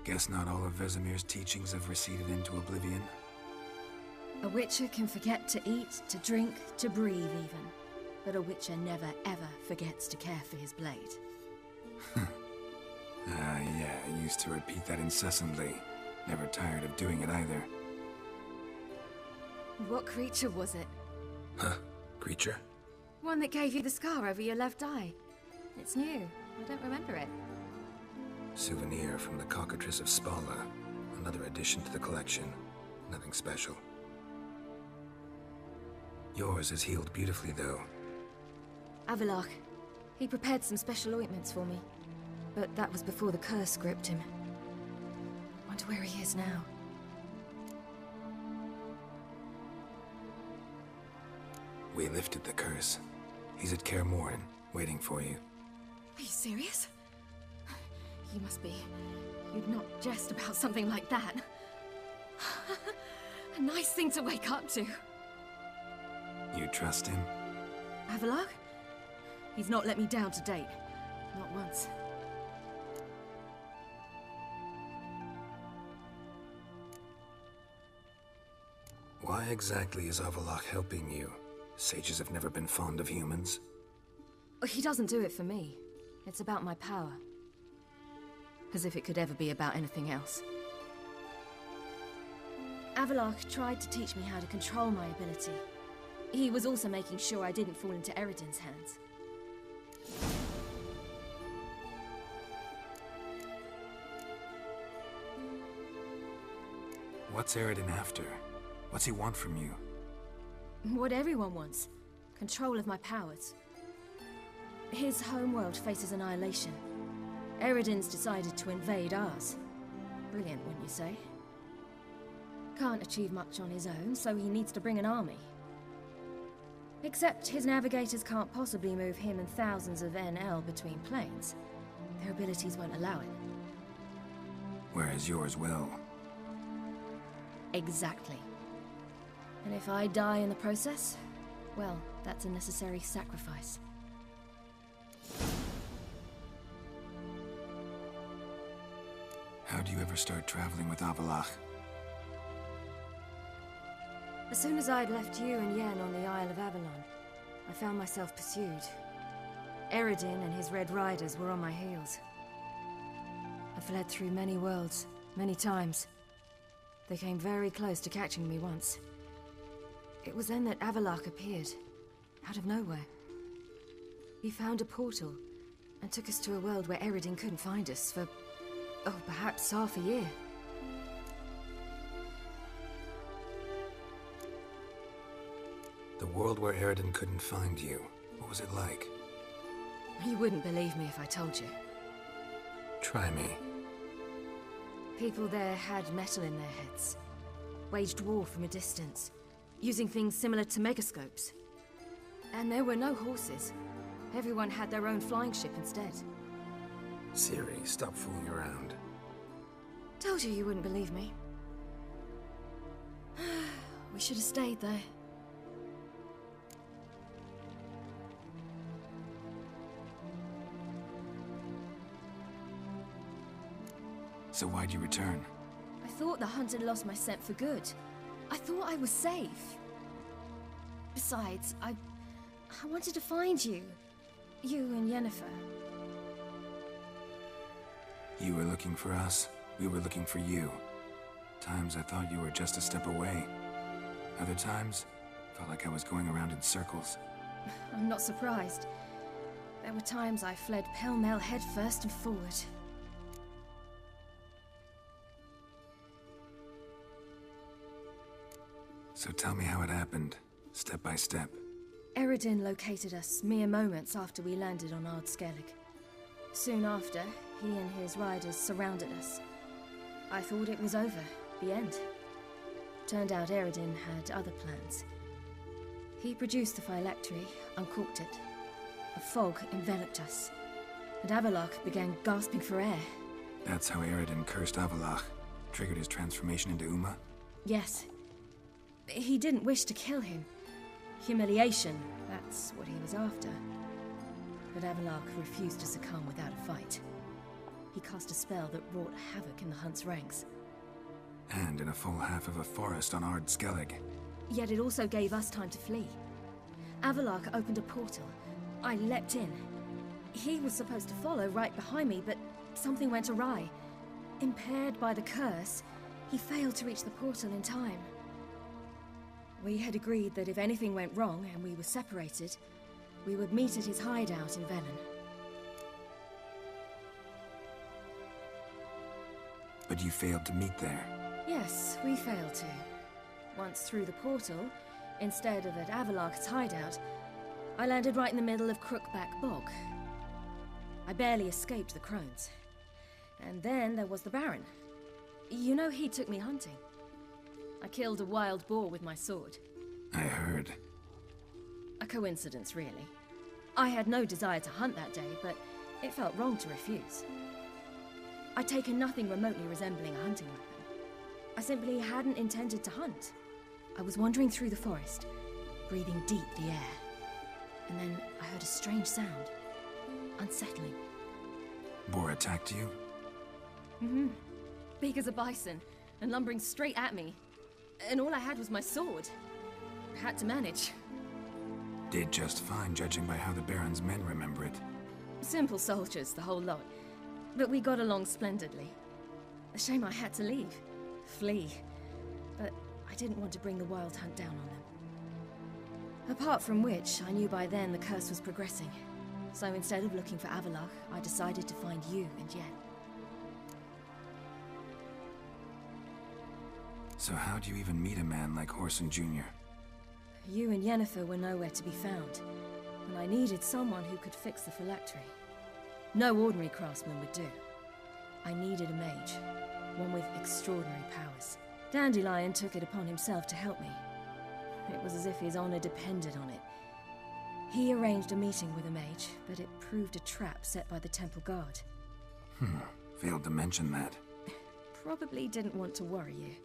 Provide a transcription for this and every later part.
Guess not all of Vesemir's teachings have receded into oblivion. A Witcher can forget to eat, to drink, to breathe even. But a Witcher never ever forgets to care for his blade. Yeah, I used to repeat that incessantly. Never tired of doing it either. What creature was it? Huh? Creature? One that gave you the scar over your left eye. It's new. I don't remember it. Souvenir from the cockatrice of Spala. Another addition to the collection. Nothing special. Yours is healed beautifully, though. Avalach. He prepared some special ointments for me. But that was before the curse gripped him. Wonder where he is now. We lifted the curse. He's at Kaer Morhen, waiting for you. Are you serious? You must be. You'd not jest about something like that. A nice thing to wake up to. You trust him? Avalach? He's not let me down to date. Not once. Why exactly is Avalach helping you? Sages have never been fond of humans. He doesn't do it for me. It's about my power. As if it could ever be about anything else. Avalach tried to teach me how to control my ability. He was also making sure I didn't fall into Eredin's hands. What's Eredin after? What's he want from you? What everyone wants. Control of my powers. His homeworld faces annihilation. Eredin's decided to invade ours. Brilliant, wouldn't you say? Can't achieve much on his own, so he needs to bring an army. Except his navigators can't possibly move him and thousands of NL between planes. Their abilities won't allow it. Whereas yours will. Exactly. And if I die in the process, well, that's a necessary sacrifice. How'd you ever start traveling with Avalach? As soon as I'd left you and Yen on the Isle of Avalon, I found myself pursued. Eredin and his Red Riders were on my heels. I fled through many worlds, many times. They came very close to catching me once. It was then that Avalach appeared, out of nowhere. He found a portal, and took us to a world where Eredin couldn't find us for, oh, perhaps half a year. The world where Eredin couldn't find you. What was it like? You wouldn't believe me if I told you. Try me. People there had metal in their heads. Waged war from a distance, using things similar to megascopes. And there were no horses. Everyone had their own flying ship instead. Ciri, stop fooling around. Told you wouldn't believe me. We should have stayed there. So why'd you return? I thought the hunt had lost my scent for good. I thought I was safe. Besides, I wanted to find you. You and Yennefer. You were looking for us. We were looking for you. Times I thought you were just a step away. Other times, felt like I was going around in circles. I'm not surprised. There were times I fled pell-mell headfirst and forward. So tell me how it happened, step by step. Eredin located us mere moments after we landed on Ard Skellig. Soon after, he and his riders surrounded us. I thought it was over, the end. Turned out Eredin had other plans. He produced the phylactery, uncorked it. A fog enveloped us, and Avalach began gasping for air. That's how Eredin cursed Avalach, triggered his transformation into Uma? Yes. He didn't wish to kill him. Humiliation, that's what he was after. But Avalach refused to succumb without a fight. He cast a spell that wrought havoc in the hunt's ranks. And in a full half of a forest on Ard Skellig. Yet it also gave us time to flee. Avalark opened a portal. I leapt in. He was supposed to follow right behind me, but something went awry. Impaired by the curse, he failed to reach the portal in time. We had agreed that if anything went wrong and we were separated, we would meet at his hideout in Velen. But you failed to meet there. Yes, we failed to. Once through the portal, instead of at Avalark's hideout, I landed right in the middle of Crookback Bog. I barely escaped the crones. And then there was the Baron. You know, he took me hunting. I killed a wild boar with my sword. I heard. A coincidence, really. I had no desire to hunt that day, but it felt wrong to refuse. I'd taken nothing remotely resembling a hunting weapon. I simply hadn't intended to hunt. I was wandering through the forest, breathing deep the air. And then I heard a strange sound. Unsettling. Boar attacked you? Mm-hmm. Big as a bison, and lumbering straight at me. And all I had was my sword. Had to manage. Did just fine, judging by how the Baron's men remember it. Simple soldiers, the whole lot. But we got along splendidly. A shame I had to leave. Flee. But I didn't want to bring the Wild Hunt down on them. Apart from which, I knew by then the curse was progressing. So instead of looking for Avalark, I decided to find you and Yen. So how'd you even meet a man like Whoreson Jr.? You and Yennefer were nowhere to be found, and I needed someone who could fix the phylactery. No ordinary craftsman would do. I needed a mage, one with extraordinary powers. Dandelion took it upon himself to help me. It was as if his honor depended on it. He arranged a meeting with a mage, but it proved a trap set by the temple guard. Failed to mention that. Probably didn't want to worry you.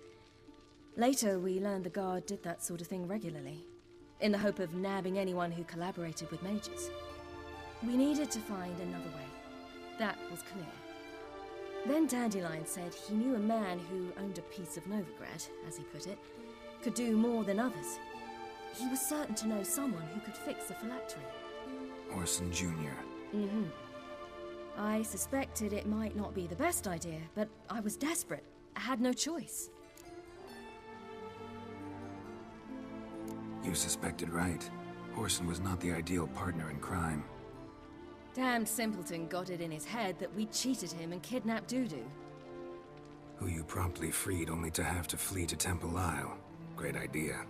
Later, we learned the guard did that sort of thing regularly, in the hope of nabbing anyone who collaborated with mages. We needed to find another way. That was clear. Then Dandelion said he knew a man who owned a piece of Novigrad, as he put it, could do more than others. He was certain to know someone who could fix the phylactery. Whoreson Jr. Mm-hmm. I suspected it might not be the best idea, but I was desperate. I had no choice. You suspected right. Whoreson was not the ideal partner in crime. Damned simpleton got it in his head that we cheated him and kidnapped Dudu. Who you promptly freed only to have to flee to Temple Isle. Great idea.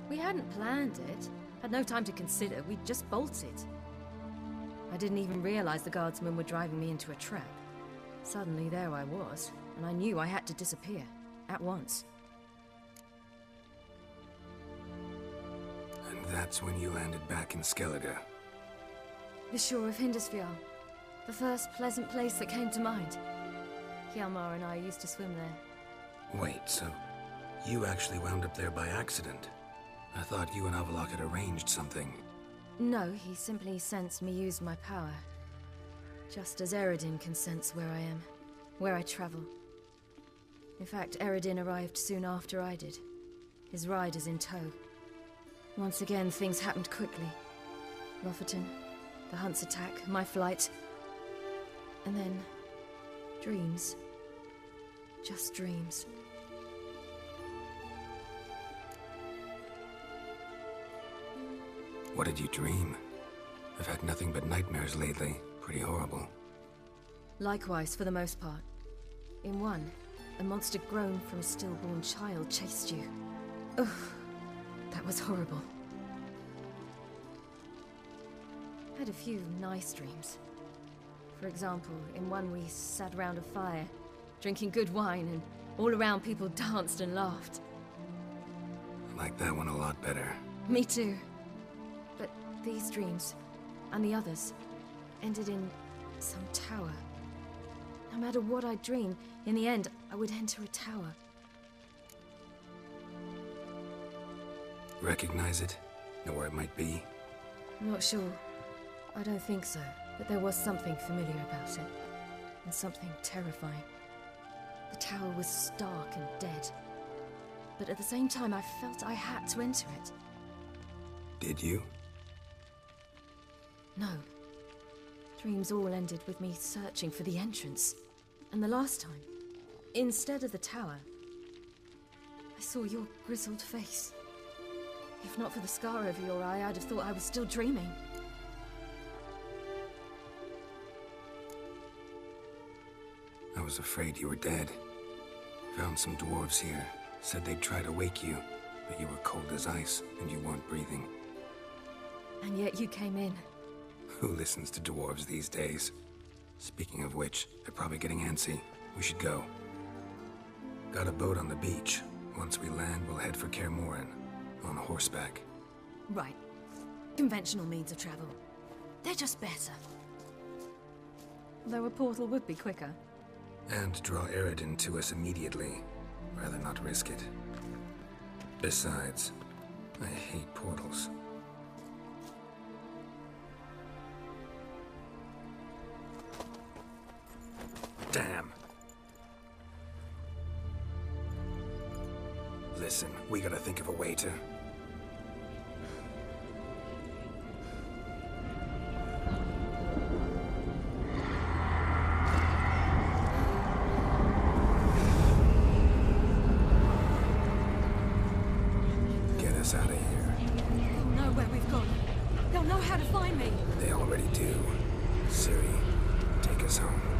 We hadn't planned it. Had no time to consider. We just bolted. I didn't even realize the guardsmen were driving me into a trap. Suddenly there I was, and I knew I had to disappear. At once. And that's when you landed back in Skellige. The shore of Hindisfjall. The first pleasant place that came to mind. Hjalmar and I used to swim there. Wait, so you actually wound up there by accident? I thought you and Avallac'h had arranged something. No, he simply sensed me use my power. Just as Eredin can sense where I am, where I travel. In fact, Eredin arrived soon after I did. His riders in tow. Once again, things happened quickly. Lofoten, the hunt's attack, my flight. And then, dreams. Just dreams. What did you dream? I've had nothing but nightmares lately. Pretty horrible. Likewise, for the most part. In one, a monster grown from a stillborn child chased you. Ugh, that was horrible. I had a few nice dreams. For example, in one we sat around a fire, drinking good wine, and all around people danced and laughed. I like that one a lot better. Me too. But these dreams, and the others, ended in some tower. No matter what I dreamed, in the end, I would enter a tower. Recognize it? Know where it might be? Not sure. I don't think so, but there was something familiar about it. and something terrifying. The tower was stark and dead, but at the same time I felt I had to enter it. Did you? No. Dreams all ended with me searching for the entrance. And the last time, instead of the tower, I saw your grizzled face. If not for the scar over your eye, I'd have thought I was still dreaming. I was afraid you were dead. Found some dwarves here. Said they'd try to wake you, but you were cold as ice and you weren't breathing. And yet you came in. Who listens to dwarves these days? Speaking of which, they're probably getting antsy. We should go. Got a boat on the beach. Once we land, we'll head for Kaer Morhen. On horseback. Right. Conventional means of travel. They're just better. Though a portal would be quicker. And draw Eredin to us immediately. Rather not risk it. Besides, I hate portals. Damn. Listen, we gotta think of a way to... Get us out of here. They'll know where we've gone. They'll know how to find me. They already do. Ciri, take us home.